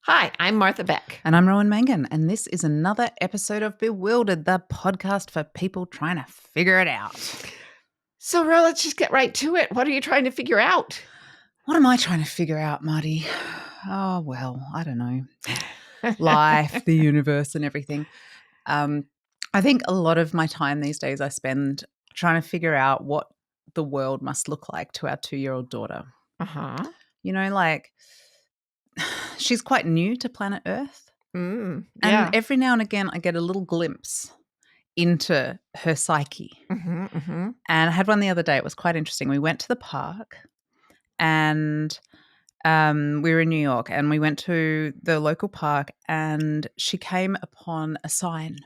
Hi, I'm Martha Beck. And I'm Rowan Mangan, and this is another episode of Bewildered, the podcast for people trying to figure it out. So, Ro, let's just get right to it. What are you trying to figure out? What am I trying to figure out, Marty? Oh, well, I don't know. Life, the universe, and everything. I think a lot of my time these days I spend trying to figure out what the world must look like to our 2-year-old daughter. Uh-huh. You know, like she's quite new to planet Earth. Yeah. And every now and again I get a little glimpse into her psyche. Mm-hmm. And I had one the other day. It was quite interesting. We went to the park and we were in New York, and we went to the local park, and she came upon a sign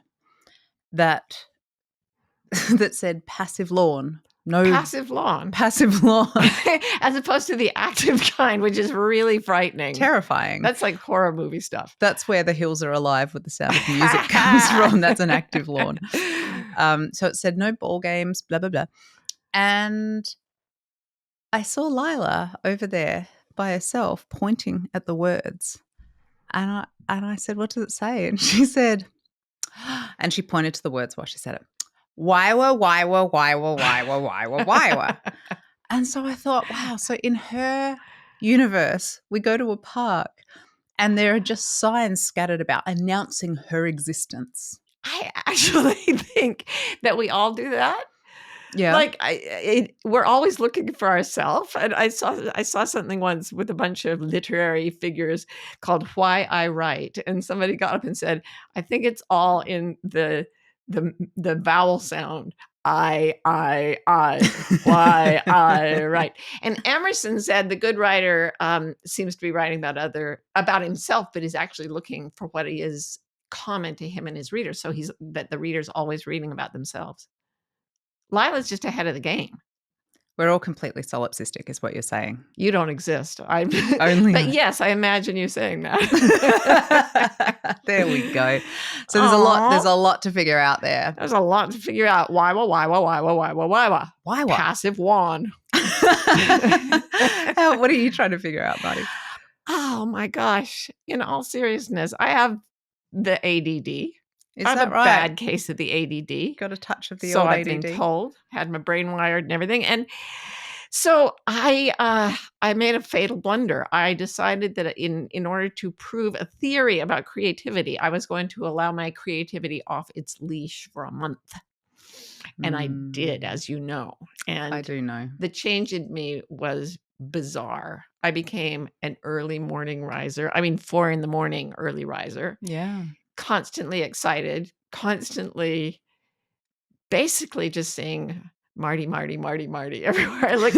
that said passive lawn. No Passive lawn. passive lawn. As opposed to the active kind, which is really frightening. Terrifying. That's like horror movie stuff. That's where the hills are alive with the sound of music comes from. That's an active lawn. So it said no ball games, blah, blah, blah. And I saw Lila over there by herself pointing at the words. And I said, what does it say? And she said, and she pointed to the words while she said it. Wywa, wywa, wywa, wywa, wywa, wywa. And so I thought, wow, so in her universe, we go to a park and there are just signs scattered about announcing her existence. I actually think that we all do that. Yeah. Like we're always looking for ourselves. And I saw something once with a bunch of literary figures called Why I Write. And somebody got up and said, I think it's all in the vowel sound. Why I write. And Emerson said the good writer seems to be writing about himself, but is actually looking for what is common to him and his readers. So that the reader's always reading about themselves. Lila's just ahead of the game. We're all completely solipsistic, is what you're saying. You don't exist. Only but yes, I imagine you saying that. There we go. So there's a lot to figure out there. There's a lot to figure out. Why? Passive lawn. What are you trying to figure out, buddy? Oh my gosh. In all seriousness, I have the ADD. Is I have that a right? bad case of the ADD. Got a touch of the so old I've ADD. been told. Had my brain wired and everything. And so I made a fatal blunder. I decided that in order to prove a theory about creativity, I was going to allow my creativity off its leash for a month. And I did, as you know. And I do know. The change in me was bizarre. I became an early morning riser. 4 a.m. early riser. Yeah. Constantly excited, constantly basically just saying Marty everywhere I looked,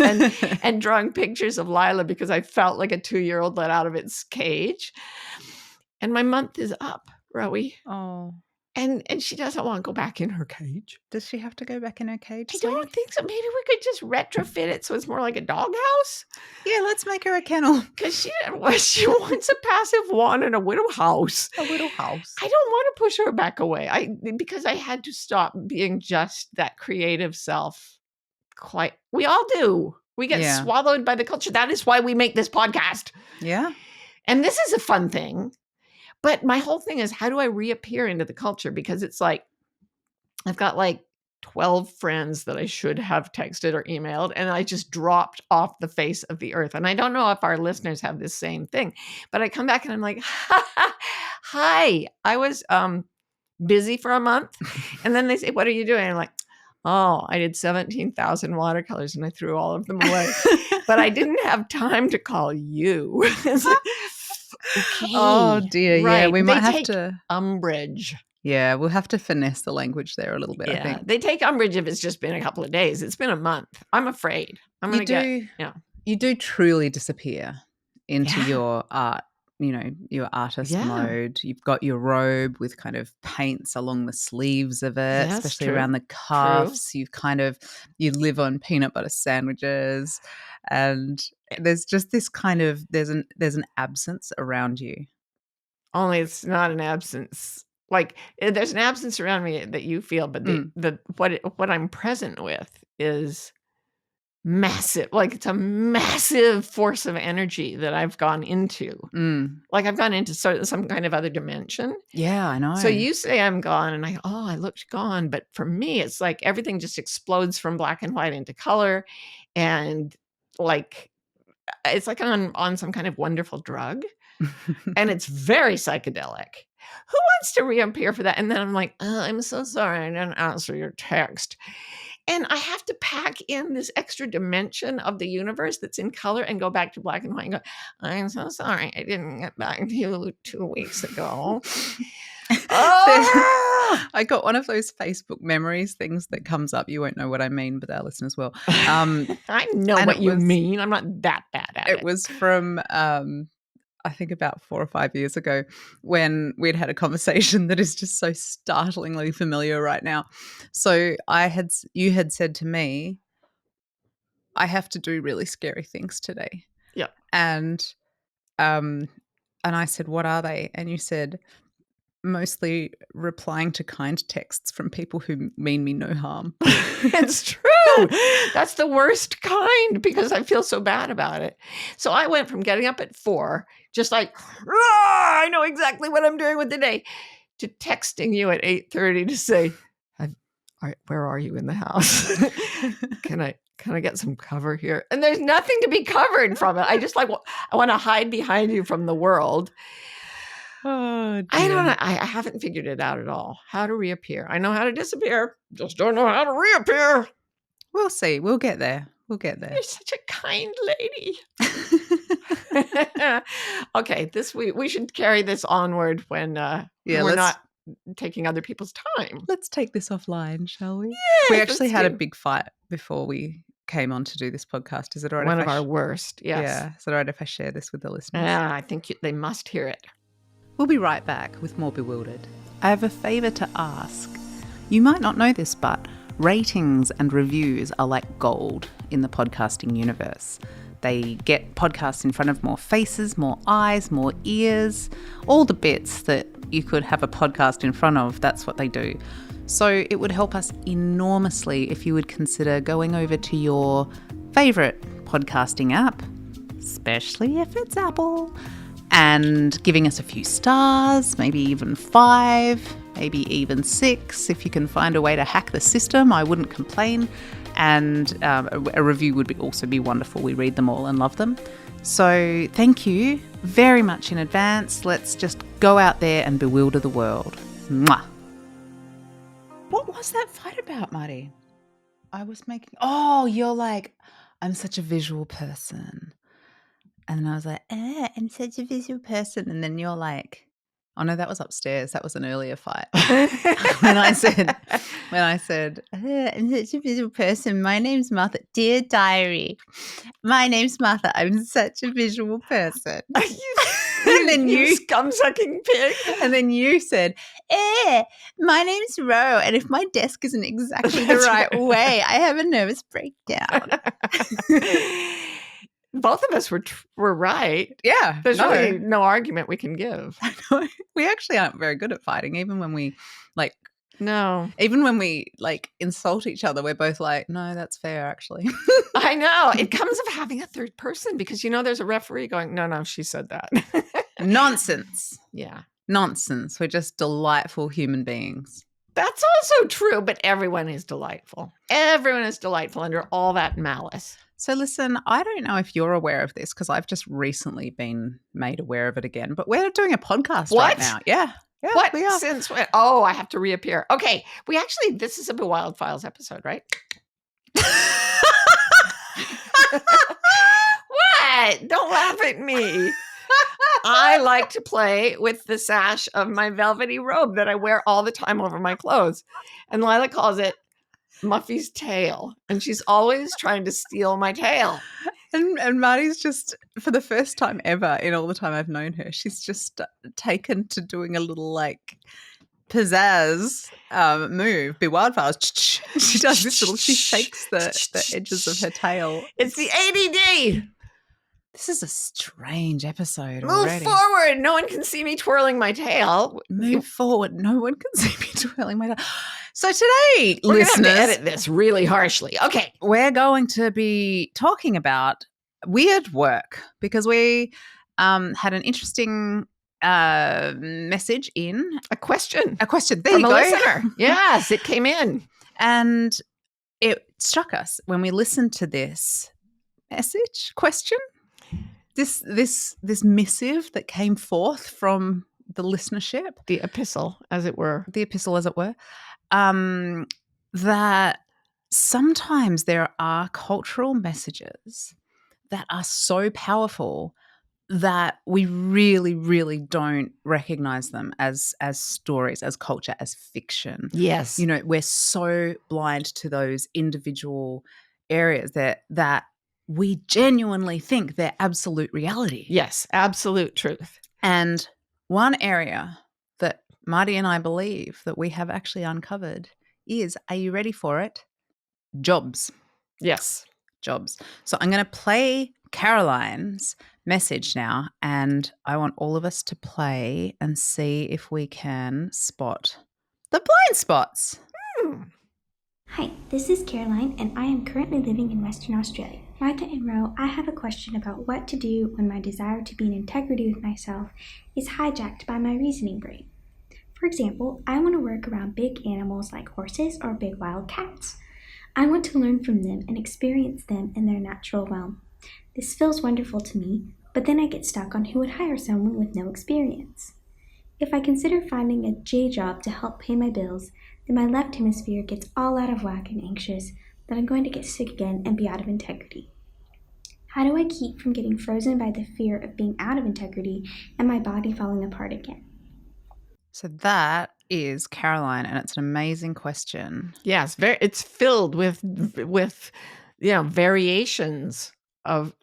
and drawing pictures of Lila because I felt like a 2-year-old let out of its cage. And my month is up, Rowie. Oh. And she doesn't want to go back in her cage. Does she have to go back in her cage? I don't think so. Maybe we could just retrofit it so it's more like a doghouse. Yeah, let's make her a kennel. Because she wants a passive lawn and a widow house. A widow house. I don't want to push her back away. Because I had to stop being just that creative self. We all do. We get swallowed by the culture. That is why we make this podcast. Yeah. And this is a fun thing. But my whole thing is, how do I reappear into the culture? Because it's like, I've got like 12 friends that I should have texted or emailed, and I just dropped off the face of the earth. And I don't know if our listeners have this same thing, but I come back and I'm like, hi, I was busy for a month. And then they say, what are you doing? I'm like, oh, I did 17,000 watercolors and I threw all of them away. But I didn't have time to call you. Okay. Oh dear, right. Yeah, we might have take to umbrage. Yeah, we'll have to finesse the language there a little bit. I think they take umbrage if it's just been a couple of days. It's been a month. I'm afraid. You do truly disappear into your art. Your artist mode. You've got your robe with kind of paints along the sleeves of it, especially around the cuffs. You live on peanut butter sandwiches, and there's just this kind of there's an absence around you. Only it's not an absence. Like there's an absence around me that you feel, but what I'm present with is massive, like it's a massive force of energy that I've gone into. Like I've gone into some kind of other dimension. Yeah, I know. So you say I'm gone and I looked gone. But for me, it's like everything just explodes from black and white into color. And like, it's like on some kind of wonderful drug. And it's very psychedelic. Who wants to reappear for that? And then I'm like, oh, I'm so sorry I didn't answer your text. And I have to pack in this extra dimension of the universe that's in color and go back to black and white and go, I'm so sorry I didn't get back to you 2 weeks ago. Oh! I got one of those Facebook memories things that comes up. You won't know what I mean, but our listeners will. I know what you mean. I'm not that bad at it. It was from I think about 4 or 5 years ago when we'd had a conversation that is just so startlingly familiar right now. So you had said to me, I have to do really scary things today. Yeah. And I said, what are they? And you said, mostly replying to kind texts from people who mean me no harm. It's true. That's the worst kind because I feel so bad about it. So I went from getting up at 4, just like, I know exactly what I'm doing with the day, to texting you at 8:30 to say, where are you in the house? Can I get some cover here? And there's nothing to be covered from it. I just I want to hide behind you from the world. Oh, dear. I don't know. I haven't figured it out at all. How to reappear. I know how to disappear. Just don't know how to reappear. We'll see. We'll get there. We'll get there. You're such a kind lady. Okay, this we should carry this onward when we're not taking other people's time. Let's take this offline, shall we? Yeah, we actually had a big fight before we came on to do this podcast. Is it all right? One of our worst. Yes. Yeah. Is it all right if I share this with the listeners? Yeah, I think they must hear it. We'll be right back with more Bewildered. I have a favour to ask. You might not know this, but ratings and reviews are like gold in the podcasting universe. They get podcasts in front of more faces, more eyes, more ears, all the bits that you could have a podcast in front of. That's what they do. So it would help us enormously if you would consider going over to your favourite podcasting app, especially if it's Apple, and giving us a few stars, maybe even 5, maybe even 6. If you can find a way to hack the system, I wouldn't complain. And a review would also be wonderful. We read them all and love them. So thank you very much in advance. Let's just go out there and bewilder the world. Mwah. What was that fight about, Marty? You're like, I'm such a visual person. And then I was like, I'm such a visual person. And then you're like, oh no, that was upstairs. That was an earlier fight. when I said, I'm such a visual person. My name's Martha. Dear diary, my name's Martha. I'm such a visual person. And then you scum-sucking pig. And then you said, my name's Ro. And if my desk isn't exactly the right way, I have a nervous breakdown. Both of us were right. Yeah. There's really no argument we can give. We actually aren't very good at fighting, even when we even when we insult each other, we're both like, no, that's fair, actually. I know. It comes of having a third person because, there's a referee going, no, she said that. Nonsense. Yeah. Nonsense. We're just delightful human beings. That's also true, but everyone is delightful. Everyone is delightful under all that malice. So listen, I don't know if you're aware of this because I've just recently been made aware of it again, but we're doing a podcast right now. Yeah. What? We are. Since when? Oh, I have to reappear. Okay. This is a Bewild Files episode, right? What? Don't laugh at me. I like to play with the sash of my velvety robe that I wear all the time over my clothes. And Lila calls it Muffy's tail. And she's always trying to steal my tail. And Marty's just, for the first time ever in all the time I've known her, she's just taken to doing a little pizzazz move, be wildflowers. She does this she shakes the edges of her tail. It's the ADD. This is a strange episode Move already. forward. No one can see me twirling my tail. Move forward. No one can see me twirling my tail. So today, We're listeners, going to have to edit this really harshly. Okay. we're going to be talking about weird work because we had an interesting message in. A question. A question. There From you a go. listener. Yes, it came in. And it struck us when we listened to this question, this missive that came forth from the listenership, The epistle, as it were. That sometimes there are cultural messages that are so powerful that we really, really don't recognize them as stories, as culture, as fiction. Yes. You know, we're so blind to those individual areas that we genuinely think they're absolute reality. Yes, absolute truth. And one area that Marty and I believe that we have actually uncovered is, are you ready for it? Jobs. Yes. Jobs. So I'm going to play Caroline's message now, and I want all of us to play and see if we can spot the blind spots. Hi, this is Caroline, and I am currently living in Western Australia. Martha and Ro, I have a question about what to do when my desire to be in integrity with myself is hijacked by my reasoning brain. For example, I want to work around big animals like horses or big wild cats. I want to learn from them and experience them in their natural realm. This feels wonderful to me, but then I get stuck on who would hire someone with no experience. If I consider finding a J job to help pay my bills, then my left hemisphere gets all out of whack and anxious that I'm going to get sick again and be out of integrity. How do I keep from getting frozen by the fear of being out of integrity and my body falling apart again? So that is Caroline, and it's an amazing question. Yes, it's filled with variations of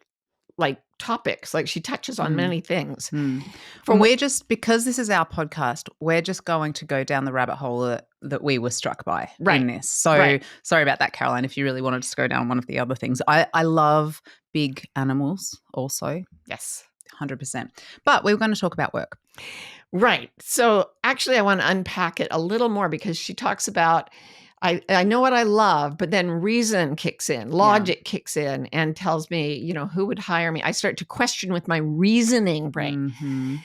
like topics. Like she touches on many things. And we're just, because this is our podcast, we're just going to go down the rabbit hole that we were struck by in this. So sorry about that, Caroline, if you really wanted to go down one of the other things. I love big animals also. Yes. 100%. But we were going to talk about work. Right. So actually I want to unpack it a little more because she talks about I know what I love, but then reason kicks in, logic kicks in and tells me, who would hire me? I start to question with my reasoning brain. Mm-hmm.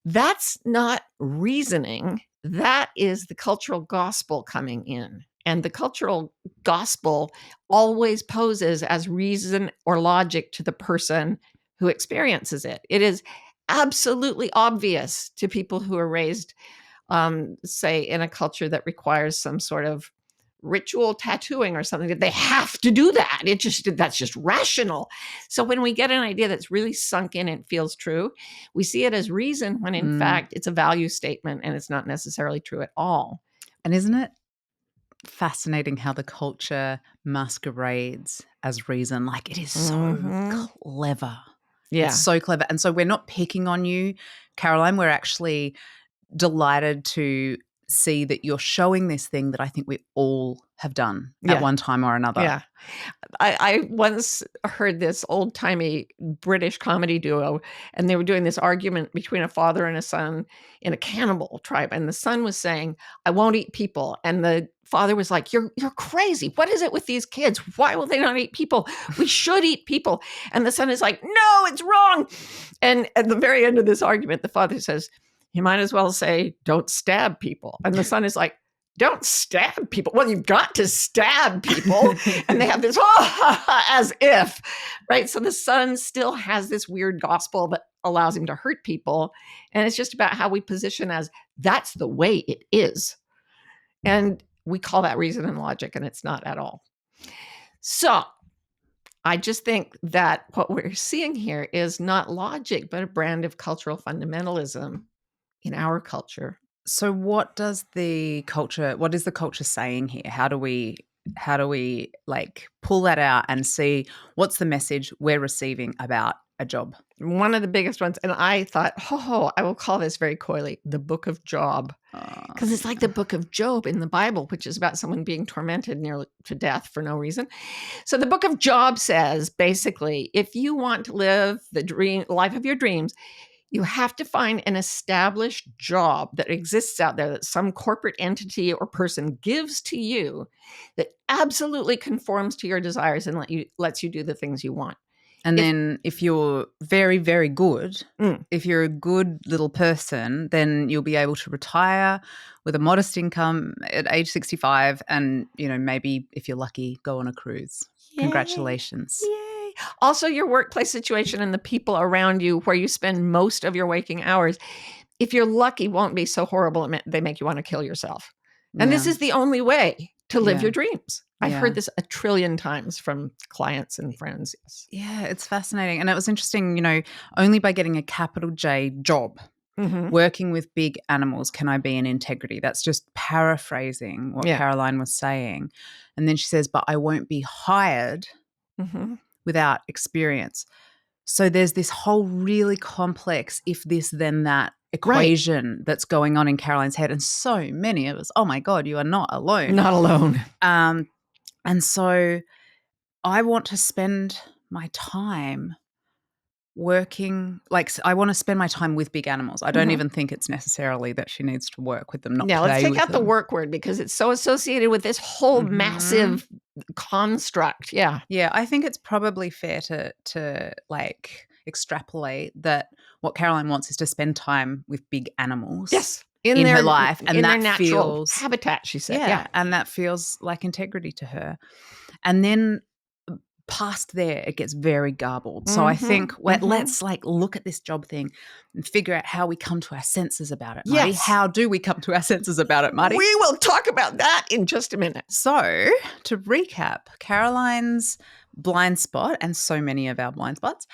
That's not reasoning. That is the cultural gospel coming in. And the cultural gospel always poses as reason or logic to the person who experiences it. It is absolutely obvious to people who are raised, say, in a culture that requires some sort of ritual tattooing or something, that they have to do that. That's just rational. So when we get an idea that's really sunk in and feels true, we see it as reason when in fact it's a value statement and it's not necessarily true at all. And isn't it fascinating how the culture masquerades as reason? Like, it is so clever. Yeah. It's so clever. And so we're not picking on you, Caroline. We're actually delighted to see that you're showing this thing that I think we all have done at one time or another. Yeah. I once heard this old-timey British comedy duo, and they were doing this argument between a father and a son in a cannibal tribe. And the son was saying, I won't eat people. And the father was like, you're crazy. What is it with these kids? Why will they not eat people? We should eat people. And the son is like, no, it's wrong. And at the very end of this argument, the father says, you might as well say, don't stab people. And the son is like, don't stab people. Well, you've got to stab people. And they have this, as if, right? So the son still has this weird gospel that allows him to hurt people. And it's just about how we position as that's the way it is. And we call that reason and logic, and it's not at all. So I just think that what we're seeing here is not logic, but a brand of cultural fundamentalism in our culture. So what is the culture saying here? How do we like pull that out and see what's the message we're receiving about a job? One of the biggest ones, and I thought, I will call this very coyly, the Book of Job. Because it's like the book of Job in the Bible, which is about someone being tormented nearly to death for no reason. So the book of Job says, basically, if you want to live the life of your dreams, you have to find an established job that exists out there that some corporate entity or person gives to you that absolutely conforms to your desires and lets you do the things you want. And then if you're very, very good, if you're a good little person, then you'll be able to retire with a modest income at age 65 and, maybe if you're lucky, go on a cruise. Yay. Congratulations. Yay. Also, your workplace situation and the people around you where you spend most of your waking hours, if you're lucky, won't be so horrible they make you want to kill yourself. And this is the only way to live your dreams. I've heard this a trillion times from clients and friends. Yes. Yeah, it's fascinating. And it was interesting, only by getting a capital J job, working with big animals, can I be in integrity. That's just paraphrasing what Caroline was saying. And then she says, but I won't be hired without experience. So there's this whole really complex if this, then that equation that's going on in Caroline's head. And so many of us, oh my God, you are not alone. Not alone. And so I want to spend my time working, I want to spend my time with big animals. I don't even think it's necessarily that she needs to work with them, not play with them. Let's take out the work word because it's so associated with this whole massive construct. Yeah. Yeah, I think it's probably fair to extrapolate that what Caroline wants is to spend time with big animals. Yes. In her life, and in that their natural feels habitat, she said. Yeah, and that feels like integrity to her. And then past there, it gets very garbled. So I think let's look at this job thing and figure out how we come to our senses about it, Marty. Yes. How do we come to our senses about it, Marty? We will talk about that in just a minute. So to recap, Caroline's blind spot, and so many of our blind spots,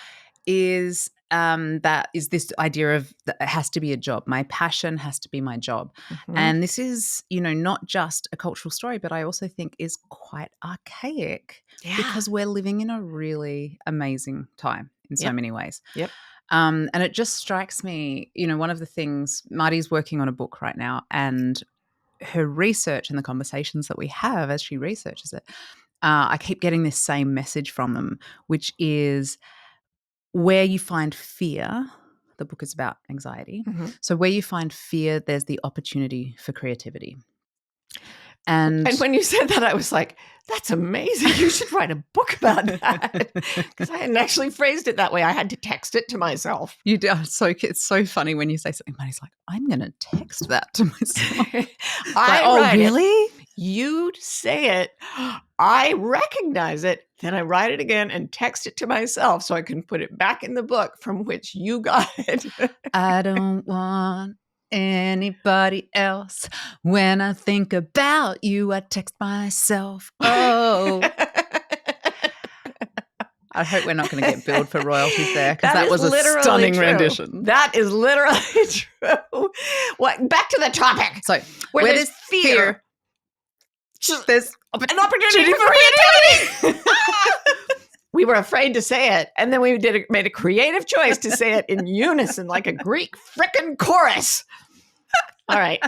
is this idea of that it has to be a job. My passion has to be my job. And this is, not just a cultural story, but I also think is quite archaic because we're living in a really amazing time in so many ways. Yep. And it just strikes me, one of the things, Marty's working on a book right now, and her research and the conversations that we have as she researches it, I keep getting this same message from them, which is where you find fear. The book is about anxiety. So where you find fear, there's the opportunity for creativity. And when you said that, I was like, that's amazing. You should write a book about that. Because I hadn't actually phrased it that way. I had to text it to myself. You do. It's so funny when you say something. Marty's like, I'm going to text that to myself. Really? You say it. I recognize it. Then I write it again and text it to myself so I can put it back in the book from which you got it. I don't want anybody else. When I think about you, I text myself. Oh. I hope we're not going to get billed for royalties there because that was a stunning rendition. That is literally true. Back to the topic. So where there's fear, there's an opportunity for creativity. We were afraid to say it, and then we made a creative choice to say it in unison like a Greek frickin' chorus. All right.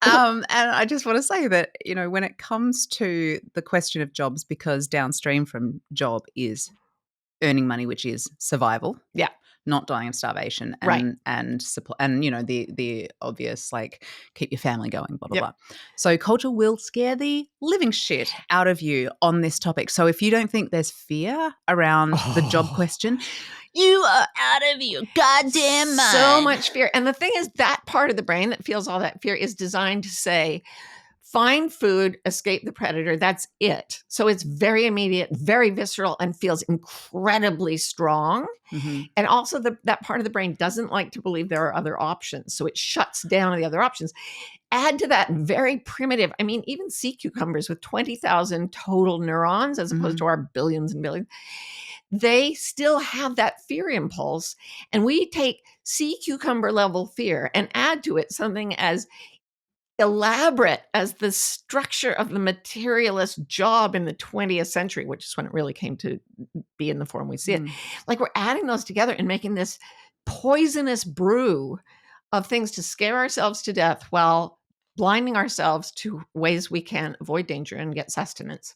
And I just want to say that, when it comes to the question of jobs, because downstream from job is earning money, which is survival. Yeah. Not dying of starvation and supply, and the obvious keep your family going, blah blah blah. So culture will scare the living shit out of you on this topic. So if you don't think there's fear around the job question, you are out of your goddamn mind. So much fear. And the thing is, that part of the brain that feels all that fear is designed to say, find food, escape the predator. That's it. So it's very immediate, very visceral, and feels incredibly strong. And also that part of the brain doesn't like to believe there are other options. So it shuts down the other options. Add to that very primitive, even sea cucumbers with 20,000 total neurons as opposed to our billions and billions, they still have that fear impulse. And we take sea cucumber level fear and add to it something as elaborate as the structure of the materialist job in the 20th century, which is when it really came to be in the form we see it. We're adding those together and making this poisonous brew of things to scare ourselves to death while blinding ourselves to ways we can avoid danger and get sustenance.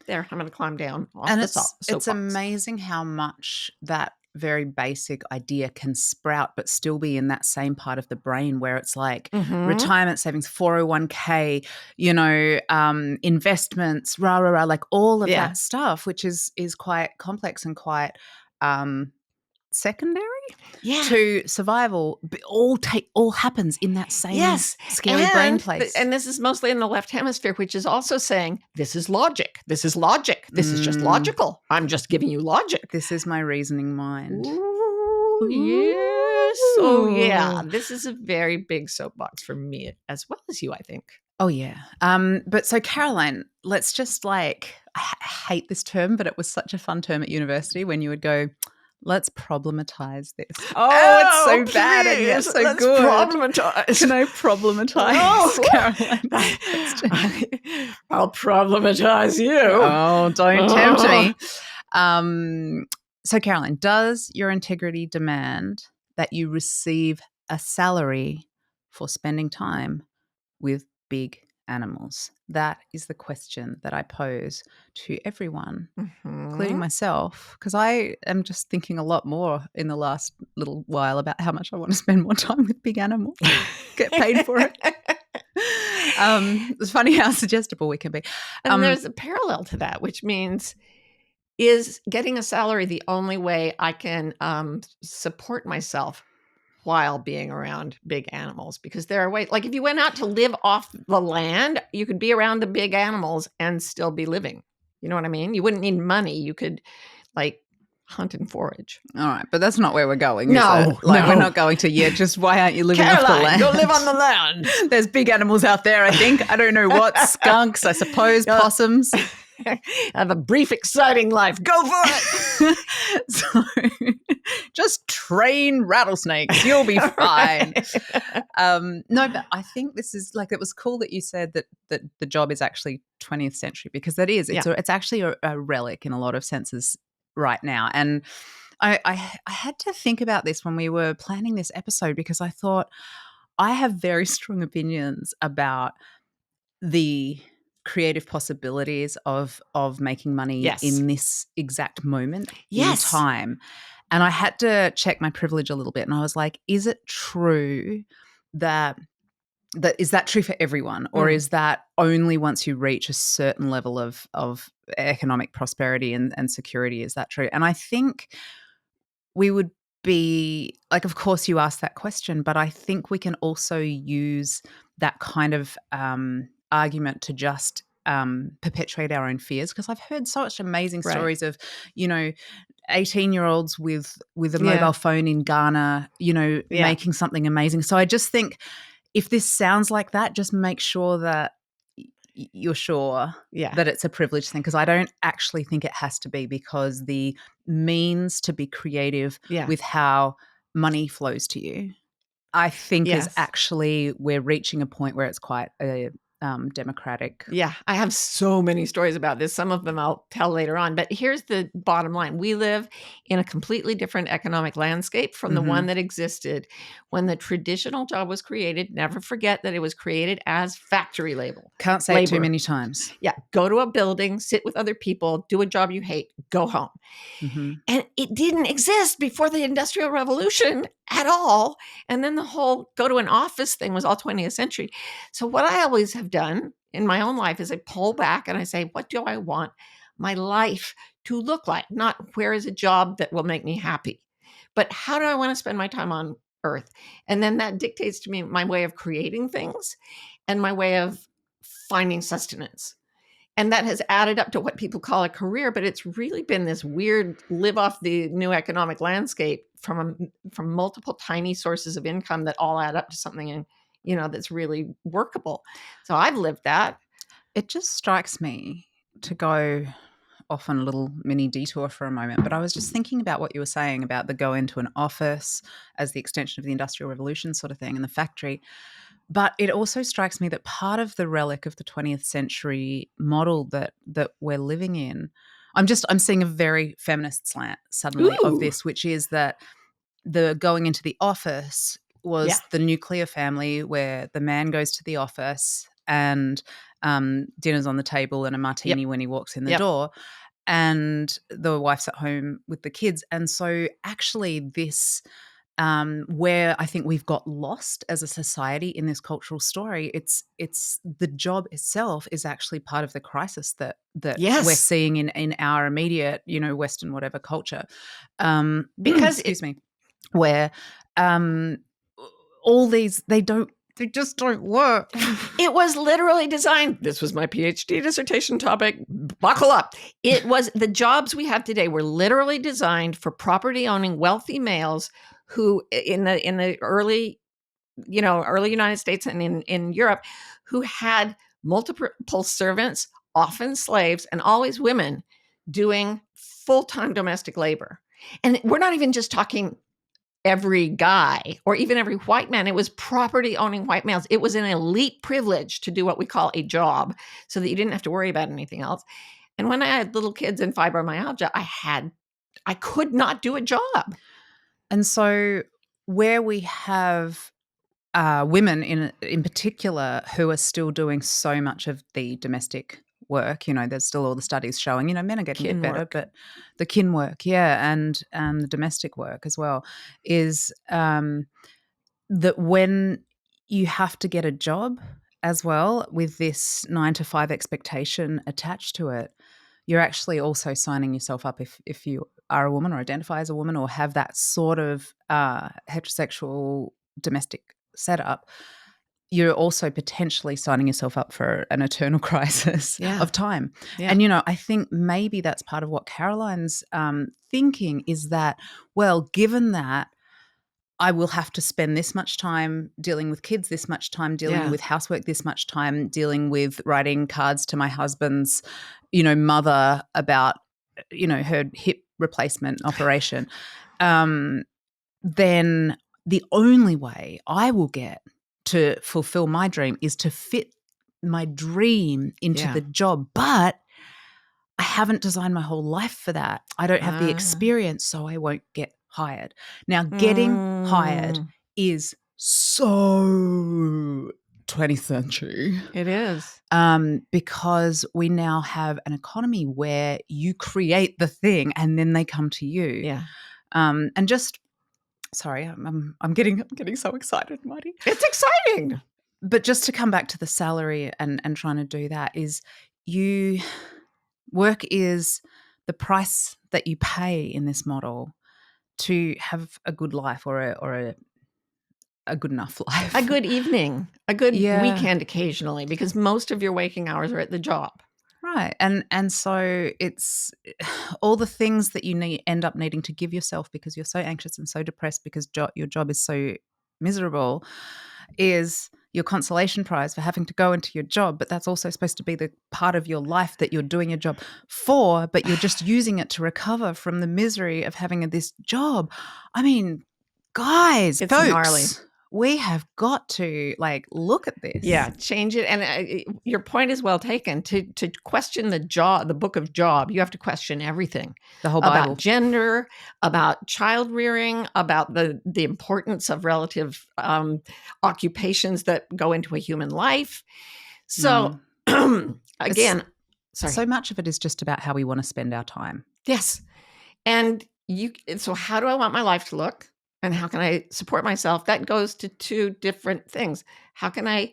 There, I'm going to climb down off And the it's soapbox. amazing how much that very basic idea can sprout but still be in that same part of the brain where it's like retirement savings, 401k, investments, like all of that stuff, which is quite complex and quite secondary to survival, but all happens in that same scary brain place. And this is mostly in the left hemisphere, which is also saying, this is logic. This is logic. This is just logical. I'm just giving you logic. This is my reasoning mind. Ooh, yes. Oh, yeah. This is a very big soapbox for me as well as you, I think. Oh, yeah. But so, Caroline, let's just I hate this term, but it was such a fun term at university when you would go, let's problematize this. Oh, it's so please, bad and yet so let's good. Problematize. Can I problematize, Caroline? I'll problematize you. Oh, don't tempt me. So, Caroline, does your integrity demand that you receive a salary for spending time with big animals? That is the question that I pose to everyone, including myself, because I am just thinking a lot more in the last little while about how much I want to spend more time with big animals, get paid for it. It's funny how suggestible we can be. And there's a parallel to that, which means, is getting a salary the only way I can support myself while being around big animals? Because there are ways, like if you went out to live off the land, you could be around the big animals and still be living. You know what I mean? You wouldn't need money. You could hunt and forage. All right, but that's not where we're going. No, we're not going to yet. Just why aren't you living Caroline, off the land? Go live on the land. There's big animals out there, I think. I don't know what. Skunks, I suppose, possums. Have a brief, exciting life. Go for it. So, just train rattlesnakes. You'll be fine. No, but I think this is it was cool that you said that the job is actually 20th century, because that is. It's actually a relic in a lot of senses right now. And I had to think about this when we were planning this episode, because I thought I have very strong opinions about the creative possibilities of making money in this exact moment in time. And I had to check my privilege a little bit, and I was like, is it true that is that true for everyone, or is that only once you reach a certain level of economic prosperity and security? Is that true? And I think we would be of course you asked that question, but I think we can also use that kind of argument to just perpetuate our own fears, because I've heard such amazing stories of 18-year-olds with a mobile phone in Ghana, making something amazing. So I just think, if this sounds like that, just make sure that you're sure that it's a privilege thing, because I don't actually think it has to be, because the means to be creative with how money flows to you, I think is actually, we're reaching a point where it's quite a democratic. Yeah, I have so many stories about this. Some of them I'll tell later on. But here's the bottom line. We live in a completely different economic landscape from the one that existed when the traditional job was created. Never forget that it was created as factory labor. Can't say it too many times. Yeah, go to a building, sit with other people, do a job you hate, go home. And it didn't exist before the Industrial Revolution at all. And then the whole go to an office thing was all 20th century. So what I always have done in my own life is I pull back and I say, what do I want my life to look like? Not where is a job that will make me happy, but how do I want to spend my time on earth? And then that dictates to me my way of creating things and my way of finding sustenance. And that has added up to what people call a career, but it's really been this weird live off the new economic landscape from multiple tiny sources of income that all add up to something, that's really workable. So I've lived that. It just strikes me, to go off on a little mini detour for a moment, but I was just thinking about what you were saying about the go into an office as the extension of the Industrial Revolution sort of thing, and the factory. But it also strikes me that part of the relic of the 20th century model that we're living in, I'm seeing a very feminist slant suddenly of this, which is that the going into the office was Yeah. the nuclear family where the man goes to the office and dinner's on the table and a martini when he walks in the door, and the wife's at home with the kids. And so actually this where I think we've got lost as a society in this cultural story, it's the job itself is actually part of the crisis that we're Yes. seeing in our immediate, Western whatever culture. Because excuse me, where all these they just don't work. it was literally designed. This was my PhD dissertation topic. Buckle up. It was the jobs we have today were literally designed for property owning wealthy males who in the early United States and in Europe, who had multiple servants, often slaves, and always women doing full-time domestic labor. And we're not even just talking every guy or even every white man. It was property owning white males. It was an elite privilege to do what we call a job so that you didn't have to worry about anything else. And when I had little kids and fibromyalgia, I could not do a job. And so where we have women in particular who are still doing so much of the domestic work, there's still all the studies showing, men are getting it better, but the kin work, and the domestic work as well, is that when you have to get a job as well with this 9 to 5 expectation attached to it, you're actually also signing yourself up if you are a woman or identify as a woman or have that sort of heterosexual domestic setup, you're also potentially signing yourself up for an eternal crisis of time. Yeah. And, I think maybe that's part of what Caroline's thinking is that, well, given that I will have to spend this much time dealing with kids, this much time dealing with housework, this much time dealing with writing cards to my husband's, mother about, her hip replacement operation, then the only way I will get to fulfill my dream is to fit my dream into the job. But I haven't designed my whole life for that. I don't have the experience, so I won't get hired. Now, getting hired is so 20th century. It is. Because we now have an economy where you create the thing and then they come to you. Yeah. And just sorry, I'm getting so excited, Marty. It's exciting. But just to come back to the salary and trying to do that is work is the price that you pay in this model to have a good life or a good enough life. A good evening, a good weekend occasionally, because most of your waking hours are at the job. Right. And so it's all the things that you end up needing to give yourself because you're so anxious and so depressed because your job is so miserable is your consolation prize for having to go into your job. But that's also supposed to be the part of your life that you're doing your job for, but you're just using it to recover from the misery of having this job. I mean, guys, it's folks, gnarly. We have got to look at this. Yeah, change it. And your point is well taken. To question the book of Job, you have to question everything. The whole Bible. About gender, about child rearing, about the importance of relative occupations that go into a human life. So again, so much of it is just about how we want to spend our time. Yes. And so how do I want my life to look? And how can I support myself? That goes to two different things. How can I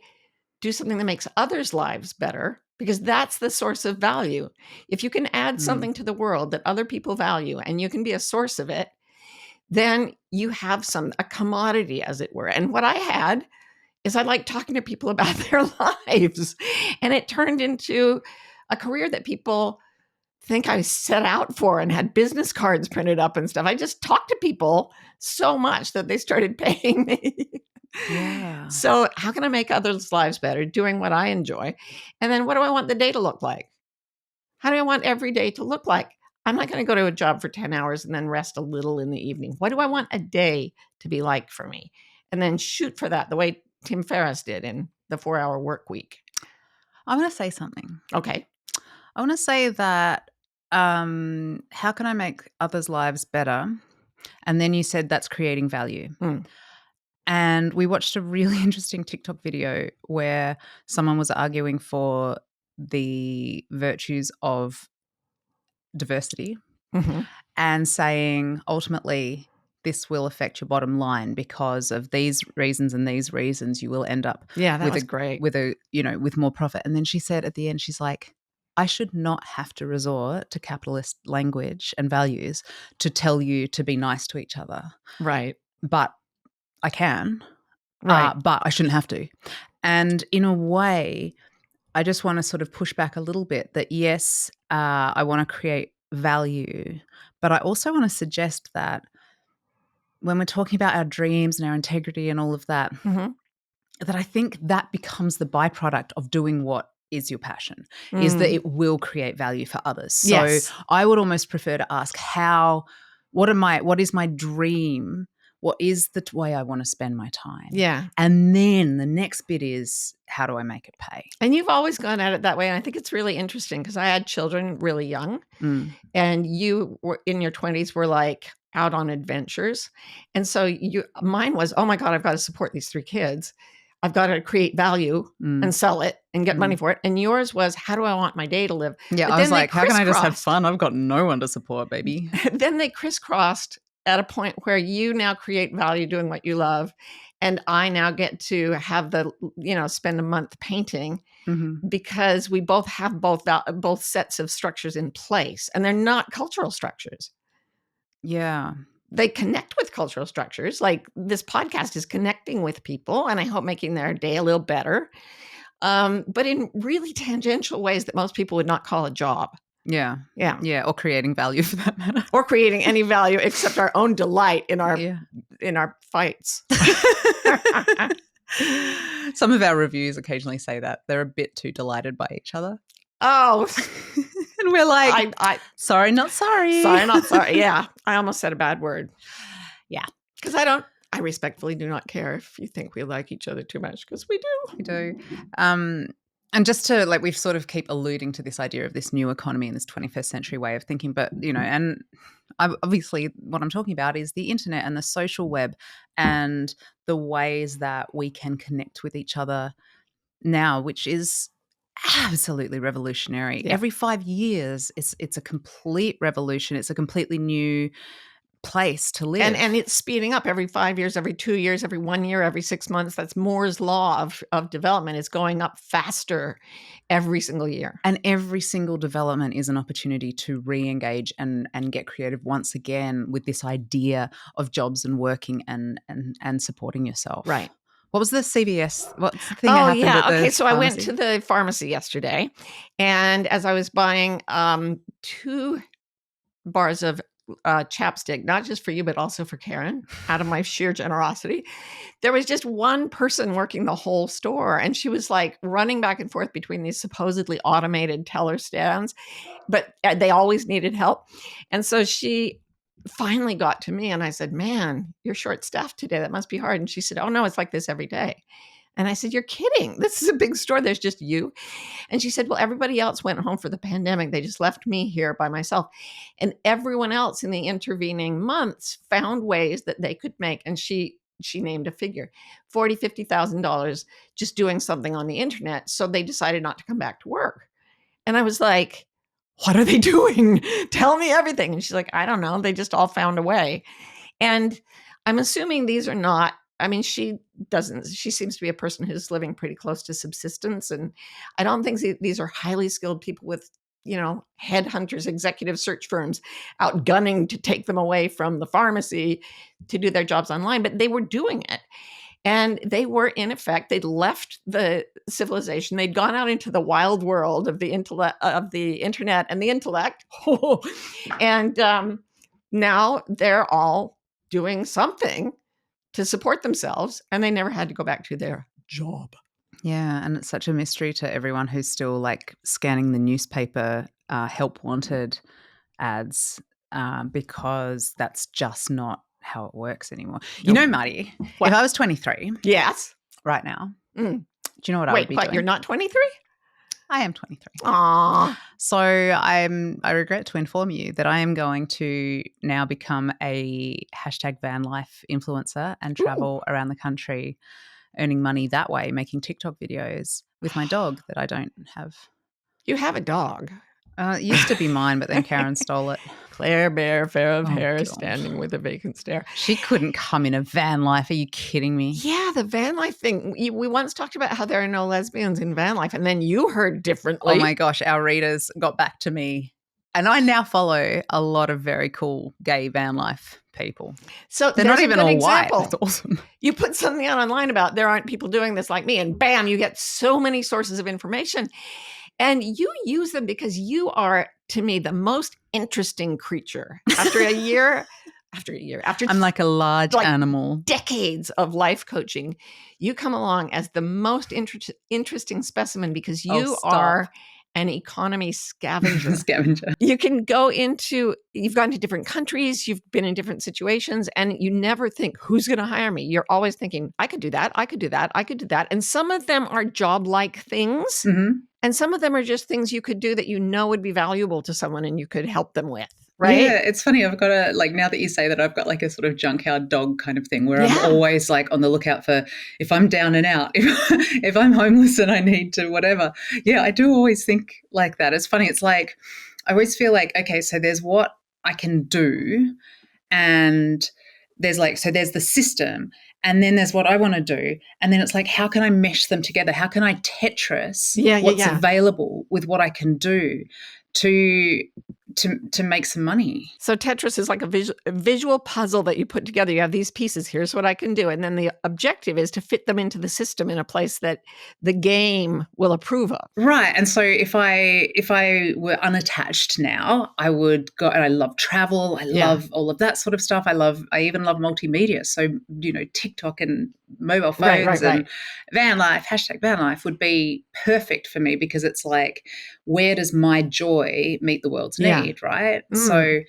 do something that makes others' lives better? Because that's the source of value. If you can add something to the world that other people value and you can be a source of it, then you have a commodity, as it were. And what I had is I liked talking to people about their lives. And it turned into a career that people think I set out for and had business cards printed up and stuff. I just talked to people so much that they started paying me. Yeah. So how can I make others' lives better? Doing what I enjoy. And then what do I want the day to look like? How do I want every day to look like? I'm not going to go to a job for 10 hours and then rest a little in the evening. What do I want a day to be like for me? And then shoot for that the way Tim Ferriss did in the 4-Hour Work Week. I want to say something. Okay. I want to say that how can I make others' lives better? And then you said that's creating value. And we watched a really interesting TikTok video where someone was arguing for the virtues of diversity Mhm. and saying ultimately this will affect your bottom line because of these reasons and these reasons you will end up Yeah, that with was great. with more profit. And then she said at the end, she's like, I should not have to resort to capitalist language and values to tell you to be nice to each other, Right. but I can, Right. but I shouldn't have to. And in a way, I just want to sort of push back a little bit that yes, I want to create value, but I also want to suggest that when we're talking about our dreams and our integrity and all of that, Mhm. that I think that becomes the byproduct of doing what is your passion, is that Mm. it will create value for others. So Yes. I would almost prefer to ask what is my dream? What is the way I want to spend my time? Yeah. And then the next bit is how do I make it pay? And you've always gone at it that way, and I think it's really interesting because I had children really young, Mm. and you were in your 20s were, like, out on adventures, and so mine was, "Oh my god, I've gotta support these 3 kids. I've gotta create value and Mm. sell it and get money Mm. for it," and yours was, "How do I want my day to live?" Yeah, But I was then they like, how can I just have crisscrossed. fun? I've got no one to support, baby. Then they crisscrossed at a point where you now create value doing what you love, and I now get to have spend a month painting Mhm. because we both have both sets of structures in place, and they're not cultural structures. Yeah. They connect with cultural structures, like this podcast is connecting with people, and I hope making their day a little better, but in really tangential ways that most people would not call a job. Yeah. Yeah. Yeah, or creating value for that matter. Or creating any value except our own delight in our Yeah. fights. Some of our reviews occasionally say that. They're a bit too delighted by each other. Oh, And we're like, I sorry, not sorry. sorry, not sorry. Yeah, I almost said a bad word. Yeah. Because I respectfully do not care if you think we like each other too much, because we do. We do. And just to we've sort of keep alluding to this idea of this new economy and this 21st century way of thinking, but and obviously what I'm talking about is the internet and the social web and the ways that we can connect with each other now, which is absolutely revolutionary. Yeah. Every 5 years, it's a complete revolution. It's a completely new place to live. And it's speeding up every 5 years, every 2 years, every 1 year, every 6 months. That's Moore's law of development. It's going up faster every single year. And every single development is an opportunity to re-engage and get creative once again with this idea of jobs and working and supporting yourself. Right. What was the CVS? What's the thing Oh, that happened yeah. at the Okay, so I went pharmacy? to the pharmacy yesterday, and as I was buying 2 bars of chapstick, not just for you, but also for Karen, out of my sheer generosity, there was just one person working the whole store, and she was like running back and forth between these supposedly automated teller stands, but they always needed help. And so she finally got to me, and I said, "Man, you're short staffed today. That must be hard." And she said, "Oh no, it's like this every day." And I said, "You're kidding. This is a big store. There's just you." And she said, "Well, everybody else went home for the pandemic. They just left me here by myself. And everyone else in the intervening months found ways that they could make," and she named a figure, $40,000-$50,000 just doing something on the internet. So they decided not to come back to work. And I was like, "What are they doing? Tell me everything." And she's like, "I don't know. They just all found a way." And I'm assuming these are not, I mean, she seems to be a person who's living pretty close to subsistence. And I don't think these are highly skilled people with, headhunters, executive search firms out gunning to take them away from the pharmacy to do their jobs online, but they were doing it. And they were, in effect, they'd left the civilization. They'd gone out into the wild world of the intellect, of the internet and the intellect. And now they're all doing something to support themselves, and they never had to go back to their job. Yeah, and it's such a mystery to everyone who's still scanning the newspaper help wanted ads because that's just not how it works anymore. You know, Marty, What? if I was 23 Yes. right now, Mm. do you know what I would Wait, be what? doing? You're not 23? I am 23. Aw. So I regret to inform you that I am going to now become a #van life influencer and travel around the country, earning money that way, making TikTok videos with my dog that I don't have. You have a dog. It used to be mine, but then Karen stole it. Claire Bear, fair of Oh, hair, God. standing with a vacant stare. She couldn't come in a van life. Are you kidding me? Yeah, the van life thing. We once talked about how there are no lesbians in van life, and then you heard differently. Oh my gosh, our readers got back to me. And I now follow a lot of very cool gay van life people. So They're not there's a even good all example. white. That's awesome. You put something out online about there aren't people doing this like me, and bam, you get so many sources of information. And you use them because you are, to me, the most interesting creature. After I'm like a large animal. decades of life coaching, you come along as the most interesting specimen because you are an economy scavenger. You can you've gone to different countries, you've been in different situations, and you never think, who's going to hire me? You're always thinking, I could do that, I could do that, I could do that. And some of them are job-like things. Mm-hmm. And some of them are just things you could do that you know would be valuable to someone and you could help them with, right? Yeah, it's funny. I've got now that you say that, I've got like a sort of junkyard dog kind of thing where I'm always like on the lookout for if I'm down and out, if I'm homeless and I need to whatever. Yeah, I do always think like that. It's funny. It's like I always feel like, okay, so there's what I can do and there's the system and then there's what I want to do. And then it's like, how can I mesh them together? How can I Tetris what's available with what I can do to make some money? So Tetris is like a visual puzzle that you put together. You have these pieces. Here's what I can do. And then the objective is to fit them into the system in a place that the game will approve of. Right. And so if I were unattached now, I would go, and I love travel. I love all of that sort of stuff. I even love multimedia. So, TikTok and mobile phones and van life, #van life would be perfect for me because it's like, where does my joy meet the world's need, right? So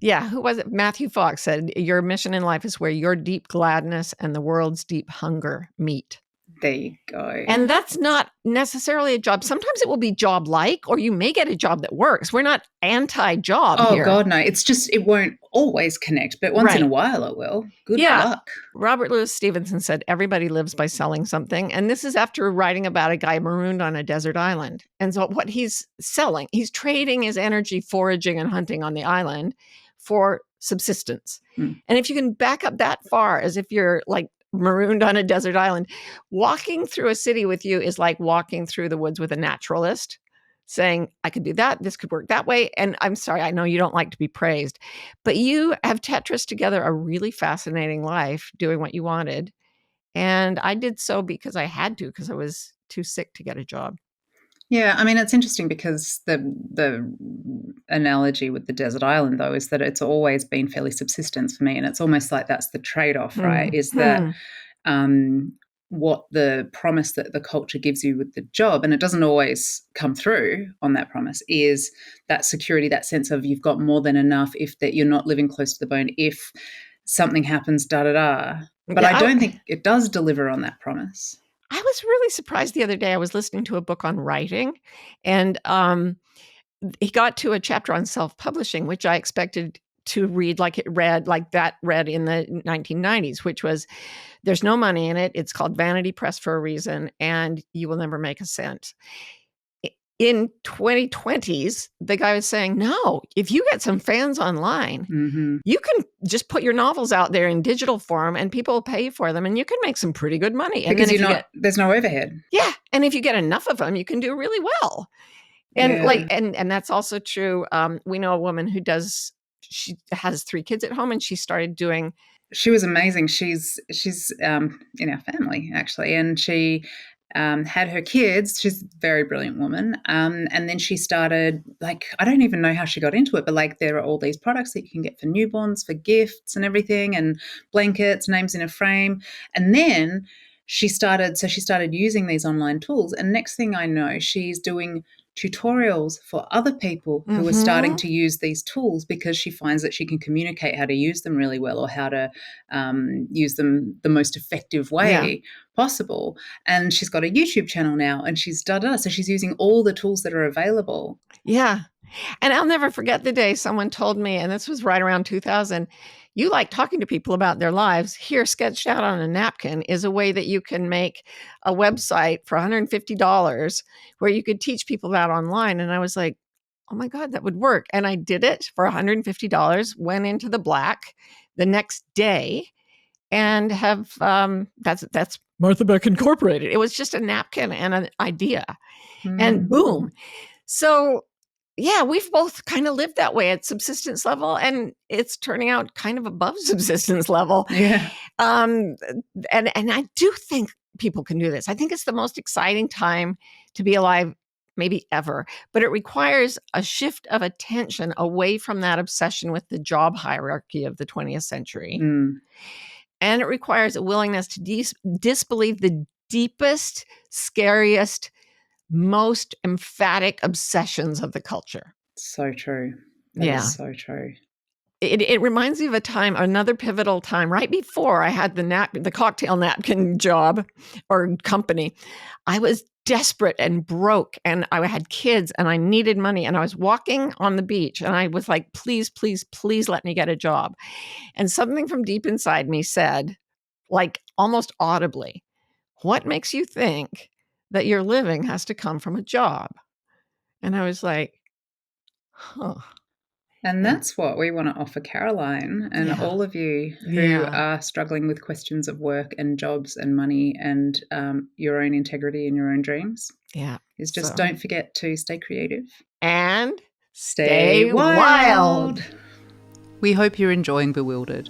who was it? Matthew Fox said, your mission in life is where your deep gladness and the world's deep hunger meet. There you go. And that's not necessarily a job. Sometimes it will be job-like, or you may get a job that works. We're not anti-job here. Oh, God, no. It's just it won't always connect, but once in a while it will. Good luck. Robert Louis Stevenson said, everybody lives by selling something. And this is after writing about a guy marooned on a desert island. And so what he's selling, he's trading his energy foraging and hunting on the island for subsistence. And if you can back up that far, as if you're like marooned on a desert island, walking through a city with you is like walking through the woods with a naturalist saying, I could do that. This could work that way. And I'm sorry, I know you don't like to be praised, but you have Tetris together a really fascinating life doing what you wanted. And I did so because I had to, because I was too sick to get a job. Yeah, I mean, it's interesting because the analogy with the desert island, though, is that it's always been fairly subsistence for me. And it's almost like that's the trade-off, right, is that what the promise that the culture gives you with the job, and it doesn't always come through on that promise, is that security, that sense of you've got more than enough, if that you're not living close to the bone, if something happens, da-da-da. But I don't think it does deliver on that promise. I was really surprised the other day. I was listening to a book on writing, and he got to a chapter on self-publishing, which I expected to read like that read in the 1990s, which was, there's no money in it. It's called Vanity Press for a reason, and you will never make a cent. In 2020s, the guy was saying, no, if you get some fans online, you can just put your novels out there in digital form and people will pay you for them and you can make some pretty good money. And because there's no overhead. Yeah. And if you get enough of them, you can do really well. And and that's also true. We know a woman who she has 3 kids at home and she started doing. She was amazing. She's in our family actually. And she had her kids. She's a very brilliant woman. And then she started, like, I don't even know how she got into it, but like there are all these products that you can get for newborns, for gifts and everything, and blankets, names in a frame. And then she started using these online tools, and next thing I know, she's doing tutorials for other people who are starting to use these tools because she finds that she can communicate how to use them really well, or how to use them the most effective way possible. And she's got a YouTube channel now, and she's so she's using all the tools that are available. Yeah. And I'll never forget the day someone told me, and this was right around 2000, you like talking to people about their lives. Here, sketched out on a napkin is a way that you can make a website for $150 where you could teach people that online. And I was like, oh my God, that would work. And I did it for $150, went into the black the next day, and have that's Martha Beck Incorporated. It was just a napkin and an idea, and boom. So yeah, we've both kind of lived that way at subsistence level, and it's turning out kind of above subsistence level. Yeah. And I do think people can do this. I think it's the most exciting time to be alive, maybe ever, but it requires a shift of attention away from that obsession with the job hierarchy of the 20th century. And it requires a willingness to disbelieve the deepest, scariest, most emphatic obsessions of the culture. So true. That is so true. It reminds me of a time, another pivotal time, right before I had the cocktail napkin job or company. I was desperate and broke, and I had kids, and I needed money, and I was walking on the beach, and I was like, please, please, please let me get a job. And something from deep inside me said, like almost audibly, what makes you think that your living has to come from a job? And I was like, huh. And that's what we want to offer Caroline and all of you who are struggling with questions of work and jobs and money and your own integrity and your own dreams. Yeah. Is just don't forget to stay creative. And stay wild. We hope you're enjoying Bewildered.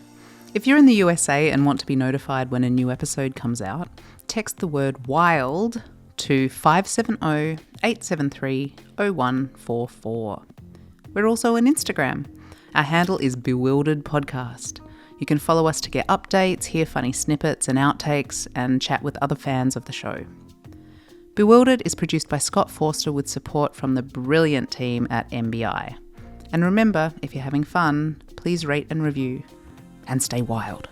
If you're in the USA and want to be notified when a new episode comes out, text the word WILD to 570-873-0144. We're also on Instagram. Our handle is Bewildered Podcast. You can follow us to get updates, hear funny snippets and outtakes, and chat with other fans of the show. Bewildered is produced by Scott Forster with support from the brilliant team at MBI. And remember, if you're having fun, please rate and review, and stay wild.